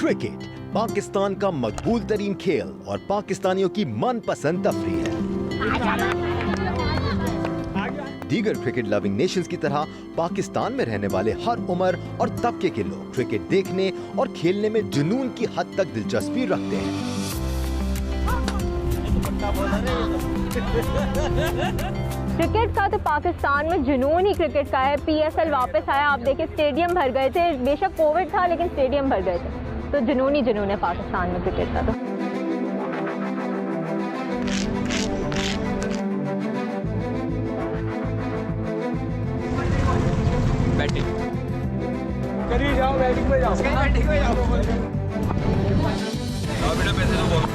Cricket Pakistan का मकबूल तरीन खेल और पाकिस्तानियों की मनपसंद तफरीह है। दीगर क्रिकेट लविंग नेशंस की तरह पाकिस्तान में रहने वाले हर उम्र और तबके के लोग क्रिकेट देखने और खेलने में जुनून की हद तक दिलचस्पी रखते हैं। क्रिकेट का तो पाकिस्तान में जुनून ही क्रिकेट का है। PSL वापस आया, आप देखिए स्टेडियम भर गए थे। बेशक कोविड था लेकिन स्टेडियम भर गए थे। तो जुनून ही जुनून है पाकिस्तान में क्रिकेट का। तो बैटिंग करिए, जाओ बैटिंग में जाओ, बैटिंग में जाओ। बेटा पैसे तो बोलो।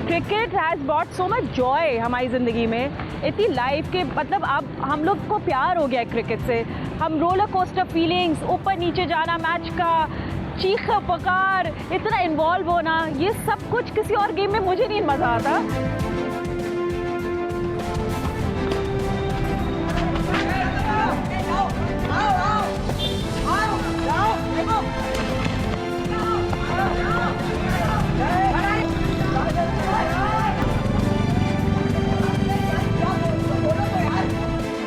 Cricket has brought so much Joy हमारी ज़िंदगी में। इतनी लाइफ के मतलब अब हम लोग को प्यार हो गया है क्रिकेट से। हम रोलर कोस्टर फीलिंग्स, ऊपर नीचे जाना मैच का, चीख पुकार, इतना इन्वॉल्व होना, ये सब कुछ किसी और गेम में मुझे नहीं मज़ा आता।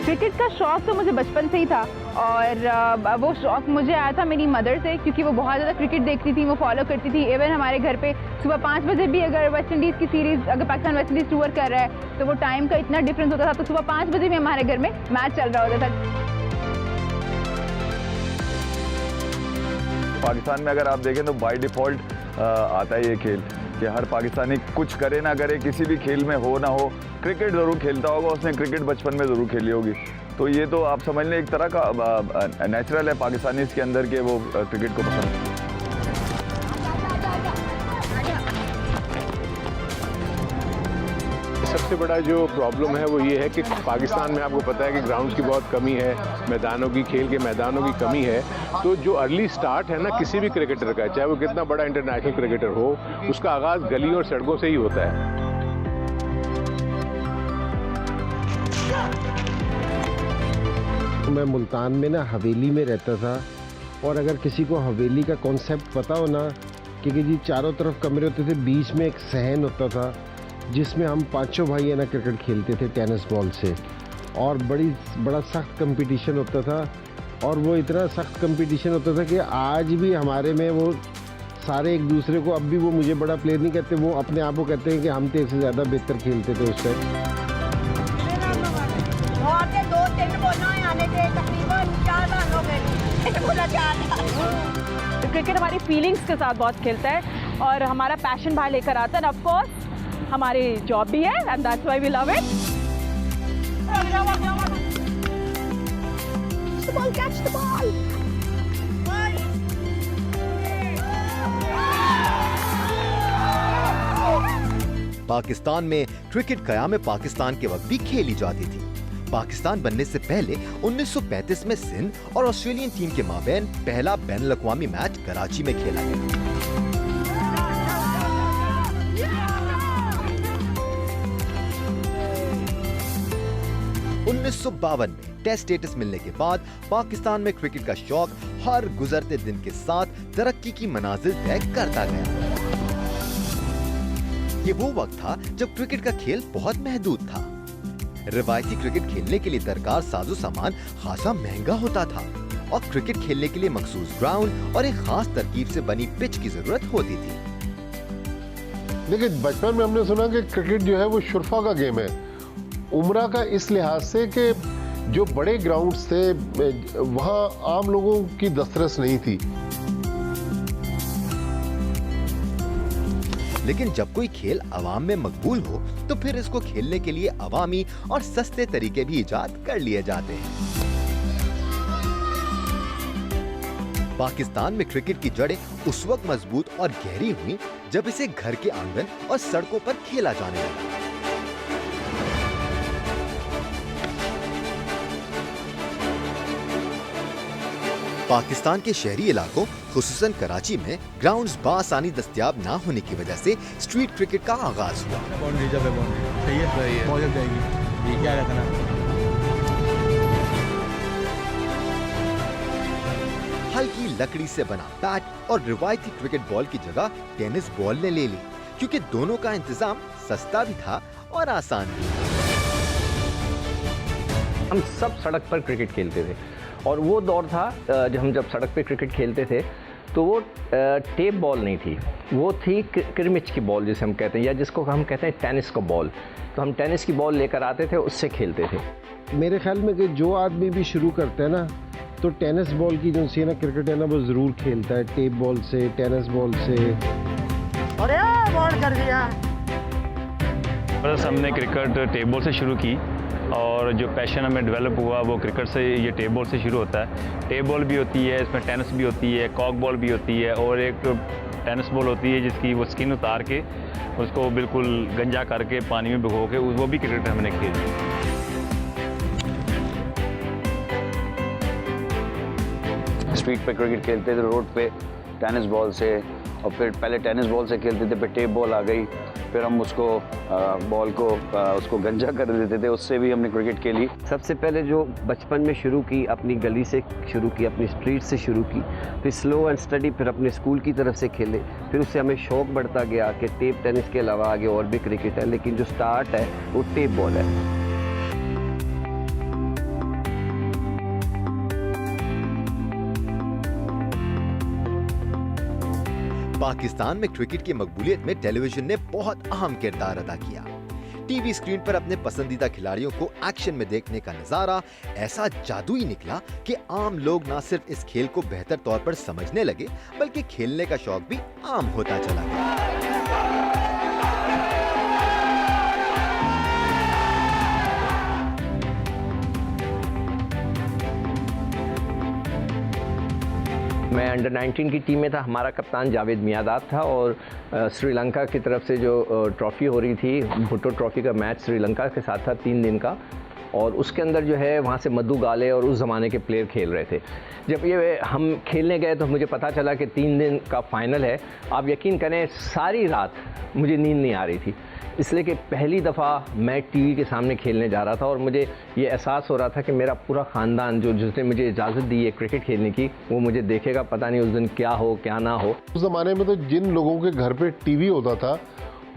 क्रिकेट का शौक़ तो मुझे बचपन से ही था और वो शौक़ मुझे आया था मेरी मदर से, क्योंकि वो बहुत ज़्यादा क्रिकेट देखती थी, वो फॉलो करती थी। इवन हमारे घर पे सुबह 5 बजे भी अगर वेस्ट इंडीज़ की सीरीज़, अगर पाकिस्तान वेस्ट इंडीज़ टूर कर रहा है तो वो टाइम का इतना डिफरेंस होता था, तो सुबह 5 बजे भी हमारे घर में मैच चल रहा होता था। पाकिस्तान में अगर आप देखें तो बाय डिफ़ॉल्ट आता है ये खेल कि हर पाकिस्तानी कुछ करे ना करे, किसी भी खेल में हो ना हो, क्रिकेट ज़रूर खेलता होगा। उसने क्रिकेट बचपन में ज़रूर खेली होगी। तो ये तो आप समझ लें एक तरह का नेचुरल है पाकिस्तानी के अंदर के वो क्रिकेट को पसंद है। सबसे बड़ा जो प्रॉब्लम है वो ये है कि पाकिस्तान में आपको पता है कि ग्राउंड्स की बहुत कमी है, मैदानों की, खेल के मैदानों की कमी है। तो जो अर्ली स्टार्ट है ना किसी भी क्रिकेटर का, चाहे वो कितना बड़ा इंटरनेशनल क्रिकेटर हो, उसका आगाज़ गली और सड़कों से ही होता है। मैं मुल्तान में ना हवेली में रहता था, और अगर किसी को हवेली का कॉन्सेप्ट पता हो ना कि जी चारों तरफ कमरे होते थे, बीच में एक सहन होता था जिसमें हम 5 भाई है ना क्रिकेट खेलते थे टेनिस बॉल से, और बड़ा सख्त कंपटीशन होता था। और वो इतना सख्त कंपटीशन होता था कि आज भी हमारे में वो सारे एक दूसरे को, अब भी वो मुझे बड़ा प्लेयर नहीं कहते, वो अपने आप को कहते हैं कि हम तेरे से ज़्यादा बेहतर खेलते थे उस टाइम। क्रिकेट हमारी फीलिंग्स के साथ बहुत खेलता है और हमारा पैशन बाहर लेकर आता है। ऑफ कोर्स हमारी जॉब भी है and that's why we love it. Catch the ball. Pakistan में क्रिकेट क़याम पाकिस्तान के वक्त भी खेली जाती थी। पाकिस्तान बनने से पहले 1935 में सिंध और ऑस्ट्रेलियन टीम के माबैन पहला बैनुल अक़वामी मैच कराची में खेला गया। उन्नीस सौ 52 में टेस्ट स्टेटस मिलने के बाद पाकिस्तान में क्रिकेट का शौक हर गुजरते दिन के साथ तरक्की की मनाजिल तय करता गया। ये वो वक्त था जब क्रिकेट का खेल बहुत महदूद था। रिवायती क्रिकेट खेलने के लिए दरकार साजो सामान खासा महंगा होता था और क्रिकेट खेलने के लिए मखसूस ग्राउंड और एक खास तरकीब से बनी पिच की जरूरत होती थी। देखिए, बचपन में हमने सुना कि क्रिकेट जो है वो शुरफा का गेम है, उम्रा का, इस लिहाज से कि जो बड़े ग्राउंड्स थे वहाँ आम लोगों की दस्तरस नहीं थी। लेकिन जब कोई खेल अवाम में मकबूल हो तो फिर इसको खेलने के लिए अवामी और सस्ते तरीके भी इजाद कर लिए जाते हैं। पाकिस्तान में क्रिकेट की जड़ें उस वक्त मजबूत और गहरी हुई जब इसे घर के आंगन और सड़कों पर खेला जाने लगा। पाकिस्तान के शहरी इलाकों खुसूसन कराची में ग्राउंड्स बासानी दस्तयाब ना होने की वजह से स्ट्रीट क्रिकेट का आगाज हुआ। बाउंड्री जब है, बाउंड्री सही है, बॉल जब जाएगी ठीक है रखना। हल्की लकड़ी से बना बैट और रिवायती क्रिकेट बॉल की जगह टेनिस बॉल ने ले ली, क्योंकि दोनों का इंतजाम सस्ता भी था और आसान भी। हम सब सड़क पर क्रिकेट खेलते थे और वो दौर था जब हम सड़क पे क्रिकेट खेलते थे तो वो टेप बॉल नहीं थी, वो थी किरमिच की बॉल जिसे हम कहते हैं, या जिसको हम कहते हैं टेनिस का बॉल। तो हम टेनिस की बॉल लेकर आते थे, उससे खेलते थे। मेरे ख्याल में कि जो आदमी भी शुरू करता है ना, तो टेनिस बॉल की जो सी ना क्रिकेट है ना, वो ज़रूर खेलता है, टेप बॉल से, टेनिस बॉल से। अरे बॉल कर दिया। बस हमने क्रिकेट टेप बॉल से शुरू की और जो पैशन हमें डेवलप हुआ वो क्रिकेट से, ये टेप बॉल से शुरू होता है। टेप बॉल भी होती है, इसमें टेनिस भी होती है, कॉक बॉल भी होती है और एक टेनिस बॉल होती है जिसकी वो स्किन उतार के उसको बिल्कुल गंजा करके पानी में भिगो के वो भी क्रिकेट हमने खेली। स्ट्रीट पे क्रिकेट खेलते थे, रोड पे टेनिस बॉल से, और फिर पहले टेनिस बॉल से खेलते थे, फिर टेप बॉल आ गई, फिर हम उसको बॉल को उसको गंजा कर देते थे, उससे भी हमने क्रिकेट खेली। सबसे पहले जो बचपन में शुरू की, अपनी गली से शुरू की, अपनी स्ट्रीट से शुरू की, फिर स्लो एंड स्टडी फिर अपने स्कूल की तरफ से खेले, फिर उससे हमें शौक़ बढ़ता गया कि टेप टेनिस के अलावा आगे और भी क्रिकेट है, लेकिन जो स्टार्ट है वो टेप बॉल है। पाकिस्तान में क्रिकेट की मकबूलियत में टेलीविजन ने बहुत अहम किरदार अदा किया। टीवी स्क्रीन पर अपने पसंदीदा खिलाड़ियों को एक्शन में देखने का नजारा ऐसा जादुई निकला कि आम लोग न सिर्फ इस खेल को बेहतर तौर पर समझने लगे, बल्कि खेलने का शौक भी आम होता चला गया। मैं अंडर 19 की टीम में था, हमारा कप्तान जावेद मियादाद था और श्रीलंका की तरफ से जो ट्रॉफ़ी हो रही थी, भुट्टो ट्रॉफ़ी का मैच श्रीलंका के साथ था 3 दिन का, और उसके अंदर जो है वहाँ से मधु गाले और उस ज़माने के प्लेयर खेल रहे थे। जब ये हम खेलने गए तो मुझे पता चला कि 3 दिन का फाइनल है। आप यकीन करें सारी रात मुझे नींद नहीं आ रही थी, इसलिए कि पहली दफ़ा मैं टीवी के सामने खेलने जा रहा था और मुझे ये एहसास हो रहा था कि मेरा पूरा ख़ानदान जिसने मुझे इजाज़त दी है क्रिकेट खेलने की, वो मुझे देखेगा। पता नहीं उस दिन क्या हो क्या ना हो। उस ज़माने में तो जिन लोगों के घर पे टीवी होता था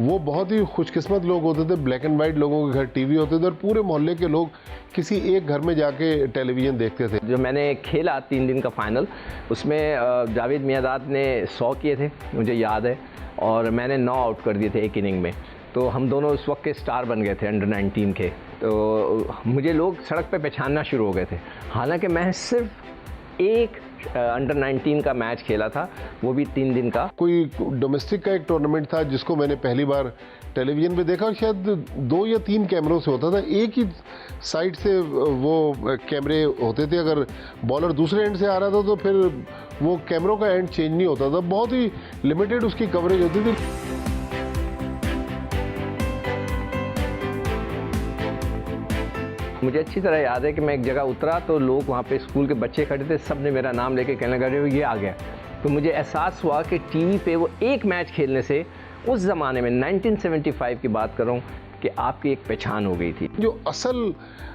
वो बहुत ही खुशकिस्मत लोग होते थे। ब्लैक एंड वाइट लोगों के घर टीवी होते थे और पूरे मोहल्ले के लोग किसी एक घर में जाके टेलीविज़न देखते थे। जो मैंने खेला 3 दिन का फाइनल, उसमें जावेद मियादाद ने 100 किए थे मुझे याद है, और मैंने 9 आउट कर दिए थे एक इनिंग में। तो हम दोनों उस वक्त के स्टार बन गए थे अंडर 19 के। तो मुझे लोग सड़क पे पहचानना शुरू हो गए थे, हालांकि मैं सिर्फ एक अंडर 19 का मैच खेला था, वो भी 3 दिन का। कोई डोमेस्टिक का एक टूर्नामेंट था जिसको मैंने पहली बार टेलीविज़न पे देखा, शायद 2 या 3 कैमरों से होता था। एक ही साइड से वो कैमरे होते थे, अगर बॉलर दूसरे एंड से आ रहा था तो फिर वो कैमरों का एंड चेंज नहीं होता था, बहुत ही लिमिटेड उसकी कवरेज होती थी। मुझे अच्छी तरह याद है कि मैं एक जगह उतरा तो लोग वहाँ पे स्कूल के बच्चे खड़े थे, सब ने मेरा नाम लेके कहने लगे ये आ गया। तो मुझे एहसास हुआ कि टीवी पे वो एक मैच खेलने से उस ज़माने में 1975 की बात कर रहा हूँ कि आपकी एक पहचान हो गई थी। जो असल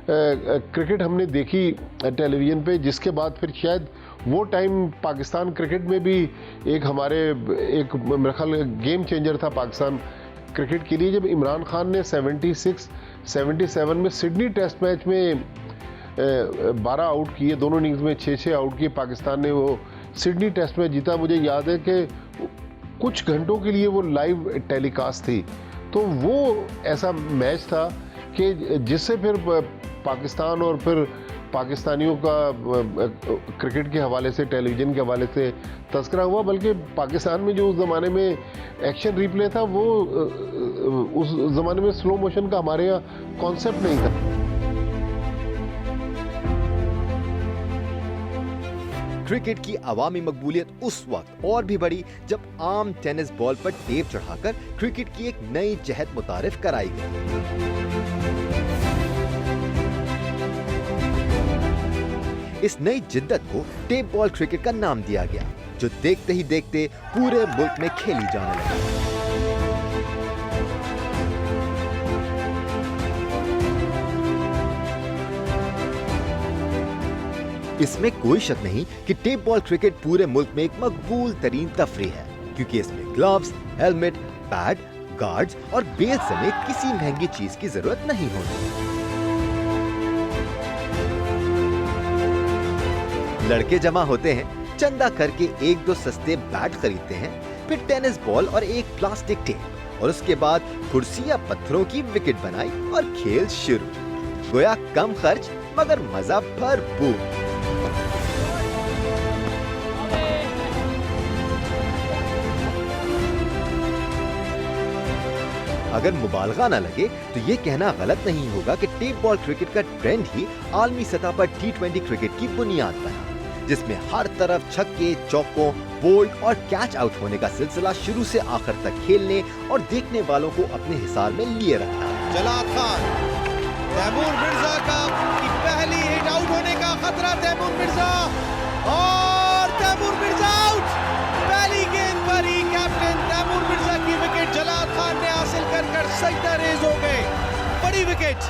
क्रिकेट हमने देखी टेलीविज़न पे, जिसके बाद फिर शायद वो टाइम पाकिस्तान क्रिकेट में भी एक हमारे एक मेरे ख्याल गेम चेंजर था पाकिस्तान क्रिकेट के लिए, जब इमरान खान ने 76-77 में सिडनी टेस्ट मैच में 12 आउट किए, दोनों इनिंग्स में 6-6 आउट किए, पाकिस्तान ने वो सिडनी टेस्ट मैच जीता। मुझे याद है कि कुछ घंटों के लिए वो लाइव टेलीकास्ट थी। तो वो ऐसा मैच था कि जिससे फिर पाकिस्तान और फिर पाकिस्तानियों का क्रिकेट के हवाले से, टेलीविज़न के हवाले से तस्करा हुआ। बल्कि पाकिस्तान में जो उस ज़माने में एक्शन रिप्ले था, वो उस ज़माने में स्लो मोशन का हमारे यहाँ कॉन्सेप्ट नहीं था। क्रिकेट की अवामी मकबूलियत उस वक्त और भी बढ़ी जब आम टेनिस बॉल पर टेप चढ़ाकर क्रिकेट की एक नई जहत मुतारिफ कराई गई। इस नई जिद्दत को टेप बॉल क्रिकेट का नाम दिया गया, जो देखते ही देखते पूरे मुल्क में खेली जाने लगी। इसमें कोई शक नहीं कि टेप बॉल क्रिकेट पूरे मुल्क में एक मकबूल तरीन तफरीह है, क्योंकि इसमें ग्लव्स, हेलमेट, पैड, गार्ड्स और बेल समेत किसी महंगी चीज की जरूरत नहीं होती। लड़के जमा होते हैं, चंदा करके एक दो सस्ते बैट खरीदते हैं, फिर टेनिस बॉल और एक प्लास्टिक टेप, और उसके बाद कुर्सी या पत्थरों की विकेट बनाई और खेल शुरू। गोया कम खर्च मगर मजा भरपूर। अगर मुबालगा ना लगे तो ये कहना गलत नहीं होगा कि टेप बॉल क्रिकेट का ट्रेंड ही आलमी सतह पर T20 क्रिकेट की बुनियाद बना, जिसमें हर तरफ छक्के, चौकों, बोल्ड और कैच आउट होने का सिलसिला शुरू से आखिर तक खेलने और देखने वालों को अपने हिसार में लिए रखता है। जलाद खान, तैमूर मिर्जा का की पहली हिट आउट होने का खतरा, तैमूर मिर्जा, और तैमूर मिर्जा आउट। पहली गेंद पर ही कैप्टन तैमूर मिर्जा की विकेट जलाद खान ने हासिल कर सजदा रेज हो गए। बड़ी विकेट।